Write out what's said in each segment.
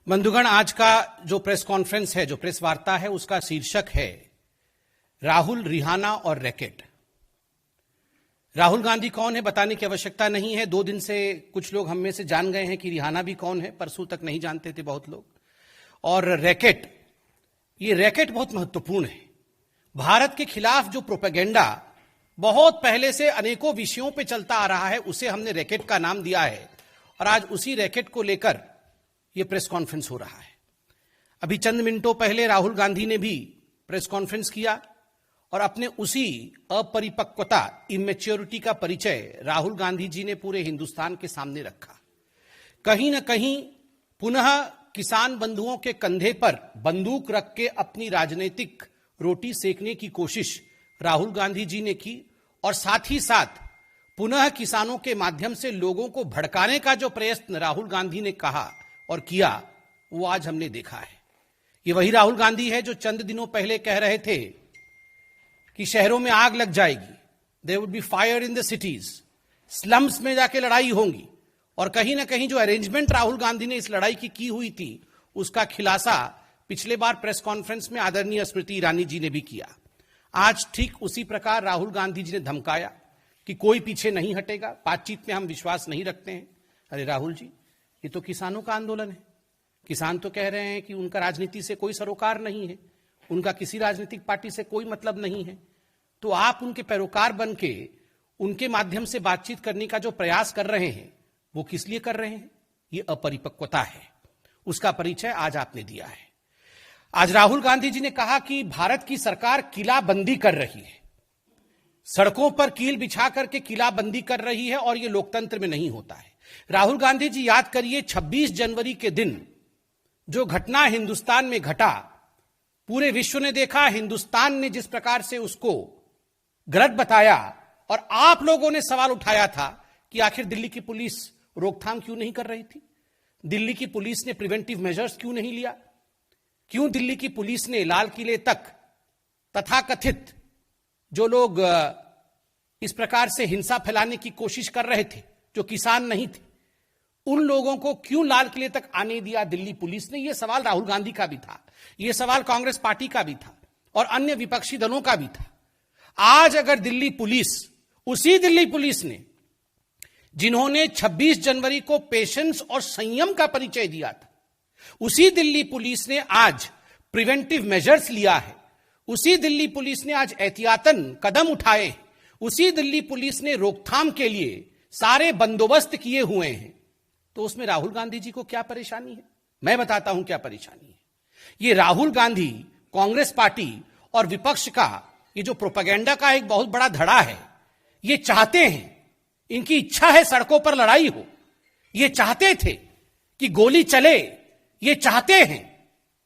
बंधुगण, आज का जो प्रेस कॉन्फ्रेंस है, जो प्रेस वार्ता है, उसका शीर्षक है राहुल, रिहाना और रैकेट। राहुल गांधी कौन है बताने की आवश्यकता नहीं है। 2 दिन से कुछ लोग हम में से जान गए हैं कि रिहाना भी कौन है। परसों तक नहीं जानते थे बहुत लोग। और रैकेट, ये रैकेट बहुत महत्वपूर्ण है। भारत के खिलाफ जो प्रोपेगेंडा बहुत पहले से अनेकों विषयों पे चलता आ रहा है, उसे हमने रैकेट का नाम दिया है। और आज उसी रैकेट को लेकर यह प्रेस कॉन्फ्रेंस हो रहा है। अभी चंद मिनटों पहले राहुल गांधी ने भी प्रेस कॉन्फ्रेंस किया और अपने उसी अपरिपक्वता, इमेच्योरिटी का परिचय राहुल गांधी जी ने पूरे हिंदुस्तान के सामने रखा। कहीं ना कहीं पुनः किसान बंधुओं के कंधे पर बंदूक रख के अपनी राजनीतिक रोटी सेकने की कोशिश राहुल गांधी जी ने की और साथ ही साथ पुनः किसानों के माध्यम से लोगों को भड़काने का जो प्रयत्न राहुल गांधी ने कहा और किया, वो आज हमने देखा है। ये वही राहुल गांधी है जो चंद दिनों पहले कह रहे थे कि शहरों में आग लग जाएगी, there would be fire in the cities, slums में जाके लड़ाई होंगी। और कहीं ना कहीं जो अरेंजमेंट राहुल गांधी ने इस लड़ाई की हुई थी, उसका खुलासा पिछले बार प्रेस कॉन्फ्रेंस में आदरणीय स्मृति ईरानी जी ने भी किया। आज ठीक उसी प्रकार राहुल गांधी जी ने धमकाया कि कोई पीछे नहीं हटेगा, बातचीत में हम विश्वास नहीं रखते हैं। अरे राहुल जी, ये तो किसानों का आंदोलन है। किसान तो कह रहे हैं कि उनका राजनीति से कोई सरोकार नहीं है, उनका किसी राजनीतिक पार्टी से कोई मतलब नहीं है। तो आप उनके पैरोकार बन के उनके माध्यम से बातचीत करने का जो प्रयास कर रहे हैं, वो किस लिए कर रहे हैं? ये अपरिपक्वता है। उसका परिचय आज आपने दिया है। आज राहुल गांधी जी ने कहा कि भारत की सरकार किलाबंदी कर रही है, सड़कों पर कील बिछा करके किलाबंदी कर रही है, और ये लोकतंत्र में नहीं होता है। राहुल गांधी जी, याद करिए 26 जनवरी के दिन जो घटना हिंदुस्तान में घटा, पूरे विश्व ने देखा, हिंदुस्तान ने जिस प्रकार से उसको गलत बताया, और आप लोगों ने सवाल उठाया था कि आखिर दिल्ली की पुलिस रोकथाम क्यों नहीं कर रही थी, दिल्ली की पुलिस ने प्रिवेंटिव मेजर्स क्यों नहीं लिया, क्यों दिल्ली की पुलिस ने लाल किले तक तथाकथित जो लोग इस प्रकार से हिंसा फैलाने की कोशिश कर रहे थे, जो किसान नहीं थे, उन लोगों को क्यों लाल किले तक आने दिया दिल्ली पुलिस ने? यह सवाल राहुल गांधी का भी था, यह सवाल कांग्रेस पार्टी का भी था और अन्य विपक्षी दलों का भी था। आज अगर दिल्ली पुलिस, उसी दिल्ली पुलिस ने जिन्होंने 26 जनवरी को पेशेंस और संयम का परिचय दिया था, उसी दिल्ली पुलिस ने आज प्रिवेंटिव मेजर्स लिया है, उसी दिल्ली पुलिस ने आज एहतियातन कदम उठाए, उसी दिल्ली पुलिस ने रोकथाम के लिए सारे बंदोबस्त किए हुए हैं, तो उसमें राहुल गांधी जी को क्या परेशानी है? मैं बताता हूं क्या परेशानी है। ये राहुल गांधी, कांग्रेस पार्टी और विपक्ष का ये जो प्रोपेगेंडा का एक बहुत बड़ा धड़ा है, ये चाहते हैं, इनकी इच्छा है सड़कों पर लड़ाई हो, ये चाहते थे कि गोली चले, ये चाहते हैं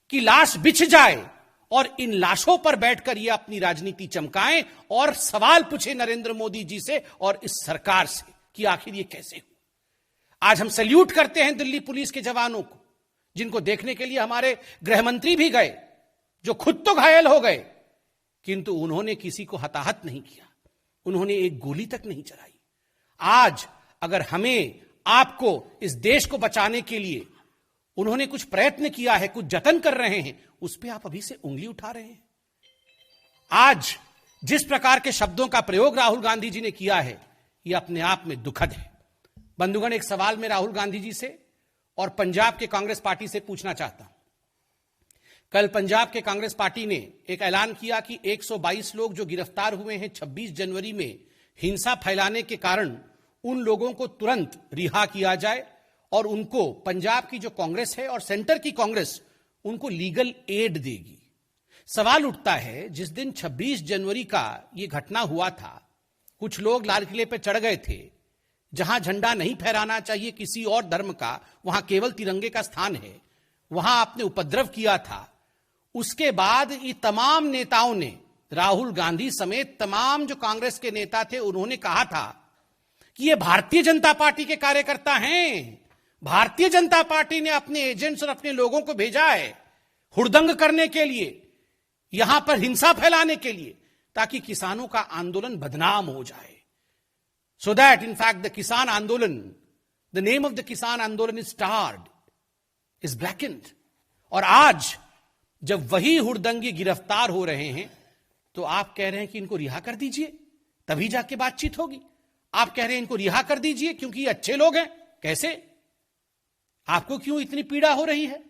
कि लाश बिछ जाए और इन लाशों पर बैठकर ये अपनी राजनीति चमकाएं और सवाल पूछे नरेंद्र मोदी जी से और इस सरकार से कि आखिर ये कैसे हुआ। आज हम सैल्यूट करते हैं दिल्ली पुलिस के जवानों को, जिनको देखने के लिए हमारे गृह मंत्री भी गए, जो खुद तो घायल हो गए, किंतु उन्होंने किसी को हताहत नहीं किया, उन्होंने एक गोली तक नहीं चलाई। आज अगर हमें, आपको, इस देश को बचाने के लिए उन्होंने कुछ प्रयत्न किया है, कुछ जतन कर रहे हैं, उस पर आप अभी से उंगली उठा रहे हैं। आज जिस प्रकार के शब्दों का प्रयोग राहुल गांधी जी ने किया है, यह अपने आप में दुखद है। बंधुगण, एक सवाल मैं राहुल गांधी जी से और पंजाब के कांग्रेस पार्टी से पूछना चाहता हूं। कल पंजाब के कांग्रेस पार्टी ने एक ऐलान किया कि 122 लोग जो गिरफ्तार हुए हैं 26 जनवरी में हिंसा फैलाने के कारण, उन लोगों को तुरंत रिहा किया जाए और उनको पंजाब की जो कांग्रेस है और सेंटर की कांग्रेस उनको लीगल एड देगी। सवाल उठता है, जिस दिन 26 जनवरी का यह घटना हुआ था, कुछ लोग लाल किले पर चढ़ गए थे, जहां झंडा नहीं फहराना चाहिए किसी और धर्म का, वहां केवल तिरंगे का स्थान है, वहां आपने उपद्रव किया था। उसके बाद ये तमाम नेताओं ने, राहुल गांधी समेत तमाम जो कांग्रेस के नेता थे, उन्होंने कहा था कि ये भारतीय जनता पार्टी के कार्यकर्ता हैं, भारतीय जनता पार्टी ने अपने एजेंट्स और अपने लोगों को भेजा है हुड़दंग करने के लिए, यहां पर हिंसा फैलाने के लिए, ताकि किसानों का आंदोलन बदनाम हो जाए। So that in fact the Kisan Andolan, the name of the Kisan Andolan is tarred. Is blackened. और आज जब वही हुड़दंगी गिरफ्तार हो रहे हैं तो आप कह रहे हैं कि इनको रिहा कर दीजिए, तभी जाके बातचीत होगी। आप कह रहे हैं इनको रिहा कर दीजिए क्योंकि ये अच्छे लोग हैं। कैसे? आपको क्यों इतनी पीड़ा हो रही है?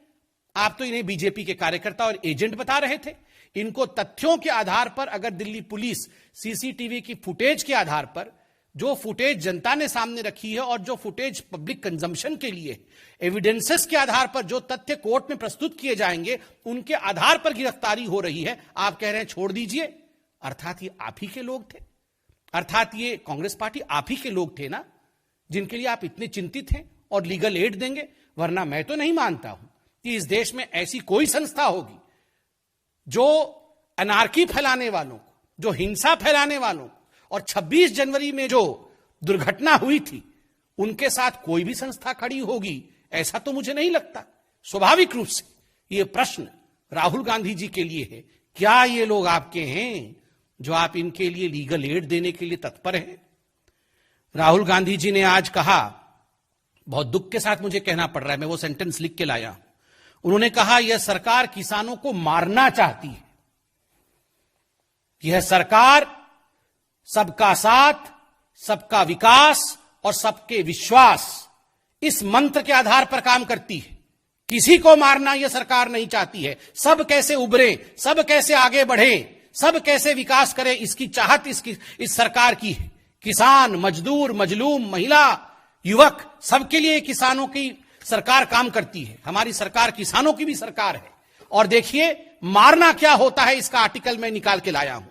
आप तो इन्हें बीजेपी के कार्यकर्ता और एजेंट बता रहे थे। इनको तथ्यों के आधार पर, अगर दिल्ली पुलिस सीसीटीवी की फुटेज के आधार पर, जो फुटेज जनता ने सामने रखी है और जो फुटेज पब्लिक कंजम्पशन के लिए, एविडेंसेस के आधार पर जो तथ्य कोर्ट में प्रस्तुत किए जाएंगे, उनके आधार पर गिरफ्तारी हो रही है। आप कह रहे हैं छोड़ दीजिए। अर्थात ये आप ही के लोग थे, अर्थात ये कांग्रेस पार्टी आप ही के लोग थे ना, जिनके लिए आप इतने चिंतित हैं और लीगल एड देंगे। वरना मैं तो नहीं मानता हूं कि इस देश में ऐसी कोई संस्था होगी जो अनार्की फैलाने वालों को, जो हिंसा फैलाने वालों को, और 26 जनवरी में जो दुर्घटना हुई थी उनके साथ कोई भी संस्था खड़ी होगी, ऐसा तो मुझे नहीं लगता। स्वाभाविक रूप से यह प्रश्न राहुल गांधी जी के लिए है, क्या ये लोग आपके हैं जो आप इनके लिए लीगल एड देने के लिए तत्पर हैं? राहुल गांधी जी ने आज कहा, बहुत दुख के साथ मुझे कहना पड़ रहा है, मैं वो सेंटेंस लिख के लाया, उन्होंने कहा यह सरकार किसानों को मारना चाहती है। यह सरकार सबका साथ, सबका विकास और सबके विश्वास, इस मंत्र के आधार पर काम करती है। किसी को मारना यह सरकार नहीं चाहती है। सब कैसे उभरे, सब कैसे आगे बढ़े, सब कैसे विकास करे, इसकी चाहत इस सरकार की है। किसान, मजदूर, मजलूम, महिला, युवक, सबके लिए किसानों की सरकार काम करती है। हमारी सरकार किसानों की भी सरकार है। और देखिए मारना क्या होता है, इसका आर्टिकल मैं निकाल के लाया हूं।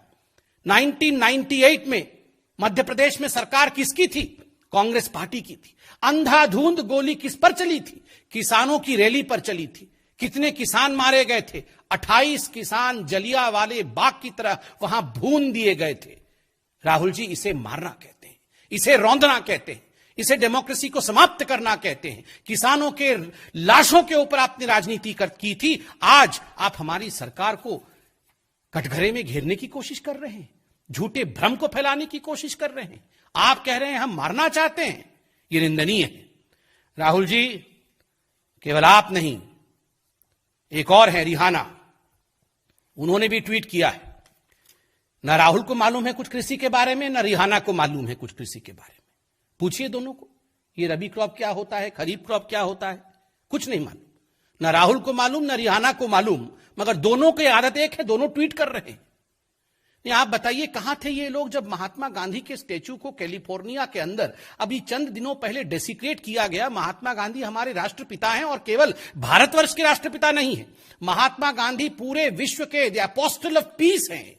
1998 में मध्य प्रदेश में सरकार किसकी थी? कांग्रेस पार्टी की थी। अंधाधुंध गोली किस पर चली थी? किसानों की रैली पर चली थी। कितने किसान मारे गए थे? 28 किसान जलियांवाले बाग की तरह वहां भून दिए गए थे। राहुल जी, इसे मारना कहते हैं, इसे रौंदना कहते हैं, इसे डेमोक्रेसी को समाप्त करना कहते हैं। किसानों के लाशों के ऊपर आपने राजनीति की थी। आज आप हमारी सरकार को कटघरे में घेरने की कोशिश कर रहे हैं, झूठे भ्रम को फैलाने की कोशिश कर रहे हैं। आप कह रहे हैं हम मारना चाहते हैं, यह निंदनीय है। राहुल जी, केवल आप नहीं, एक और है, रिहाना, उन्होंने भी ट्वीट किया है। ना राहुल को मालूम है कुछ कृषि के बारे में, ना रिहाना को मालूम है कुछ कृषि के बारे में। पूछिए दोनों को, ये रबी क्रॉप क्या होता है, खरीफ क्रॉप क्या होता है, कुछ नहीं मालूम। ना राहुल को मालूम, ना रिहाना को मालूम, मगर दोनों की आदत एक है, दोनों ट्वीट कर रहे हैं। आप बताइए कहां थे ये लोग जब महात्मा गांधी के स्टैच्यू को कैलिफोर्निया के अंदर अभी चंद दिनों पहले डेसिक्रेट किया गया। महात्मा गांधी हमारे राष्ट्रपिता हैं और केवल भारतवर्ष के राष्ट्रपिता नहीं है। महात्मा गांधी पूरे विश्व के द अपोस्टल ऑफ पीस हैं,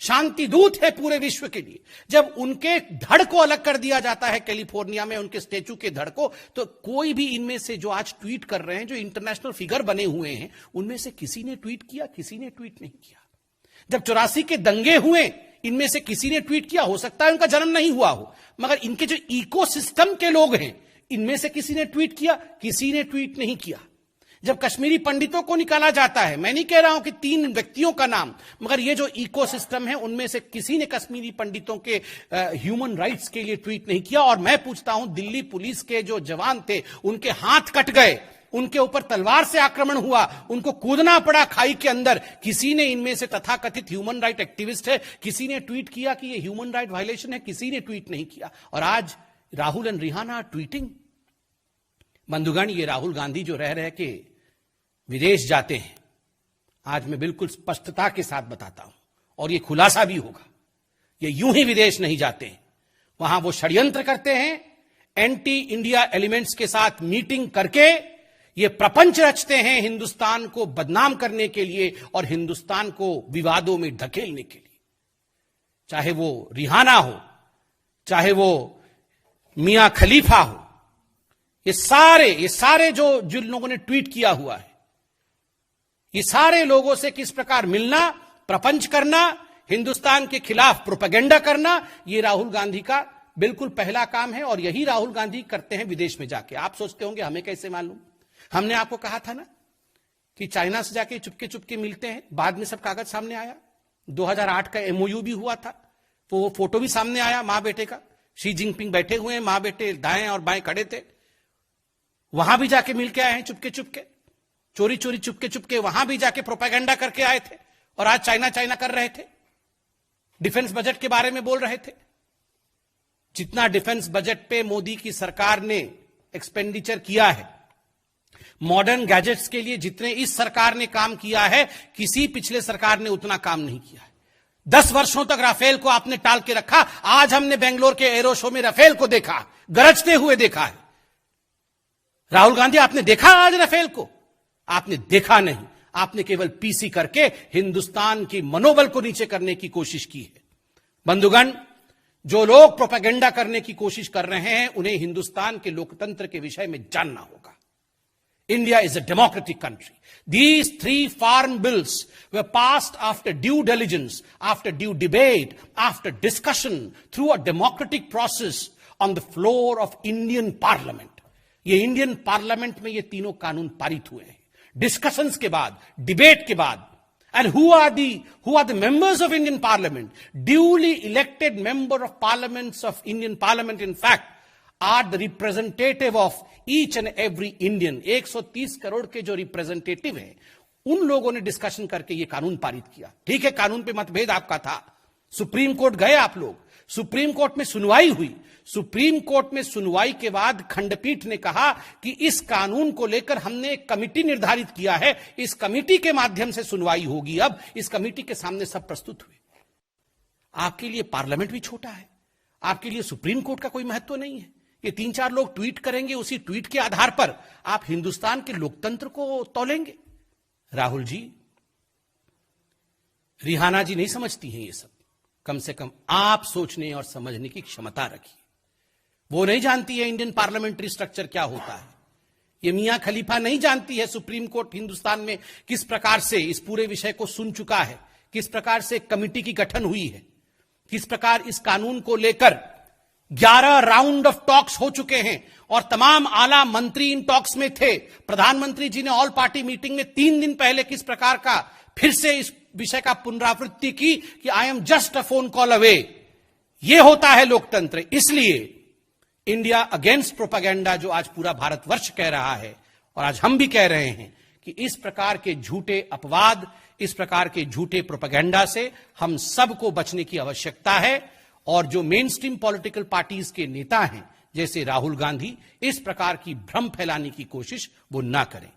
शांति दूत है पूरे विश्व के लिए। जब उनके धड़ को अलग कर दिया जाता है कैलिफोर्निया में, उनके स्टैच्यू के धड़ को, तो कोई भी इनमें से जो आज ट्वीट कर रहे हैं, जो इंटरनेशनल फिगर बने हुए हैं, उनमें से किसी ने ट्वीट किया? किसी ने ट्वीट नहीं किया। जब 84 के दंगे हुए, इनमें से किसी ने ट्वीट किया? हो सकता है उनका जन्म नहीं हुआ हो, मगर इनके जो इकोसिस्टम के लोग हैं, इनमें से किसी ने ट्वीट किया? किसी ने ट्वीट नहीं किया। जब कश्मीरी पंडितों को निकाला जाता है, मैं नहीं कह रहा हूं कि 3 व्यक्तियों का नाम, मगर ये जो इकोसिस्टम है, उनमें से किसी ने कश्मीरी पंडितों के ह्यूमन राइट्स के लिए ट्वीट नहीं किया। और मैं पूछता हूं, दिल्ली पुलिस के जो जवान थे, उनके हाथ कट गए, उनके ऊपर तलवार से आक्रमण हुआ, उनको कूदना पड़ा खाई के अंदर, किसी ने इनमें से तथाकथित ह्यूमन राइट एक्टिविस्ट है, किसी ने ट्वीट किया कि ये ह्यूमन राइट वायलेशन है? किसी ने ट्वीट नहीं किया। और आज राहुल एंड रिहाना ट्वीटिंग। बंधुगण, ये राहुल गांधी जो रह के विदेश जाते हैं, आज मैं बिल्कुल स्पष्टता के साथ बताता हूं, और यह खुलासा भी होगा, ये यूं ही विदेश नहीं जाते हैं। वहां वो षड्यंत्र करते हैं, एंटी इंडिया एलिमेंट्स के साथ मीटिंग करके ये प्रपंच रचते हैं हिंदुस्तान को बदनाम करने के लिए और हिंदुस्तान को विवादों में धकेलने के लिए। चाहे वो रिहाना हो, चाहे वो मियां खलीफा हो, ये सारे जो जिन लोगों ने ट्वीट किया हुआ है, ये सारे लोगों से किस प्रकार मिलना, प्रपंच करना, हिंदुस्तान के खिलाफ प्रोपेगेंडा करना, ये राहुल गांधी का बिल्कुल पहला काम है। और यही राहुल गांधी करते हैं विदेश में जाके। आप सोचते होंगे हमें कैसे मालूम? हमने आपको कहा था ना कि चाइना से जाके चुपके चुपके मिलते हैं, बाद में सब कागज सामने आया। 2008 का MOU भी हुआ था, वो फोटो भी सामने आया मां बेटे का। शी जिनपिंग बैठे हुए हैं, मां बेटे दाएं और बाएं खड़े थे, वहां भी जाके मिल के आए हैं चुपके चुपके। चोरी चोरी चुपके चुपके वहां भी जाके प्रोपेगेंडा करके आए थे और आज चाइना चाइना कर रहे थे, डिफेंस बजट के बारे में बोल रहे थे। जितना डिफेंस बजट पे मोदी की सरकार ने एक्सपेंडिचर किया है, मॉडर्न गैजेट्स के लिए जितने इस सरकार ने काम किया है, किसी पिछले सरकार ने उतना काम नहीं किया है। 10 वर्षों तक राफेल को आपने टाल के रखा। आज हमने बेंगलोर के एरो शो में राफेल को देखा, गरजते हुए देखा है। राहुल गांधी, आपने देखा आज राफेल को? आपने देखा नहीं, आपने केवल पीसी करके हिंदुस्तान की मनोबल को नीचे करने की कोशिश की है। बंधुगण, जो लोग प्रोपेगेंडा करने की कोशिश कर रहे हैं, उन्हें हिंदुस्तान के लोकतंत्र के विषय में जानना होगा। India is a democratic country. These 3 farm bills were passed after due diligence, after due debate, after discussion, through a democratic process on the floor of Indian Parliament. ये इंडियन पार्लियामेंट में ये तीनों कानून पारित हुए हैं, डिस्कशंस के बाद, डिबेट के बाद। And who are the members of Indian Parliament? Duly elected member of parliaments of Indian Parliament, in fact, are the representative of each and every Indian. 130 crore के जो रिप्रेजेंटेटिव हैं, उन लोगों ने डिस्कशन करके ये कानून पारित किया। ठीक है, कानून पे मतभेद आपका था, सुप्रीम कोर्ट गए आप लोग, सुप्रीम कोर्ट में सुनवाई हुई। सुप्रीम कोर्ट में सुनवाई के बाद खंडपीठ ने कहा कि इस कानून को लेकर हमने एक कमिटी निर्धारित किया है, इस कमिटी के माध्यम से सुनवाई होगी। अब इस कमिटी के सामने सब प्रस्तुत हुए। आपके लिए पार्लियामेंट भी छोटा है, आपके लिए सुप्रीम कोर्ट का कोई महत्व नहीं है। ये 3-4 लोग ट्वीट करेंगे, उसी ट्वीट के आधार पर आप हिंदुस्तान के लोकतंत्र को तौलेंगे। राहुल जी, रिहाना जी नहीं समझती हैं ये सब। कम से कम आप सोचने और समझने की क्षमता रखिए। वो नहीं जानती है इंडियन पार्लियामेंट्री स्ट्रक्चर क्या होता है। ये मियां खलीफा नहीं जानती है सुप्रीम कोर्ट हिंदुस्तान में किस प्रकार से इस पूरे विषय को सुन चुका है, किस प्रकार से कमिटी की गठन हुई है, किस प्रकार इस कानून को लेकर 11 राउंड ऑफ टॉक्स हो चुके हैं और तमाम आला मंत्री इन टॉक्स में थे। प्रधानमंत्री जी ने ऑल पार्टी मीटिंग में 3 दिन पहले किस प्रकार का फिर से इस विषय का पुनरावृत्ति की कि I am just a phone call away. यह होता है लोकतंत्र। इसलिए इंडिया अगेंस्ट प्रोपेगेंडा, जो आज पूरा भारतवर्ष कह रहा है और आज हम भी कह रहे हैं कि इस प्रकार के झूठे अपवाद, इस प्रकार के झूठे प्रोपेगेंडा से हम सबको बचने की आवश्यकता है। और जो मेन स्ट्रीम पॉलिटिकल पार्टीज के नेता हैं जैसे राहुल गांधी, इस प्रकार की भ्रम फैलाने की कोशिश वो ना करें।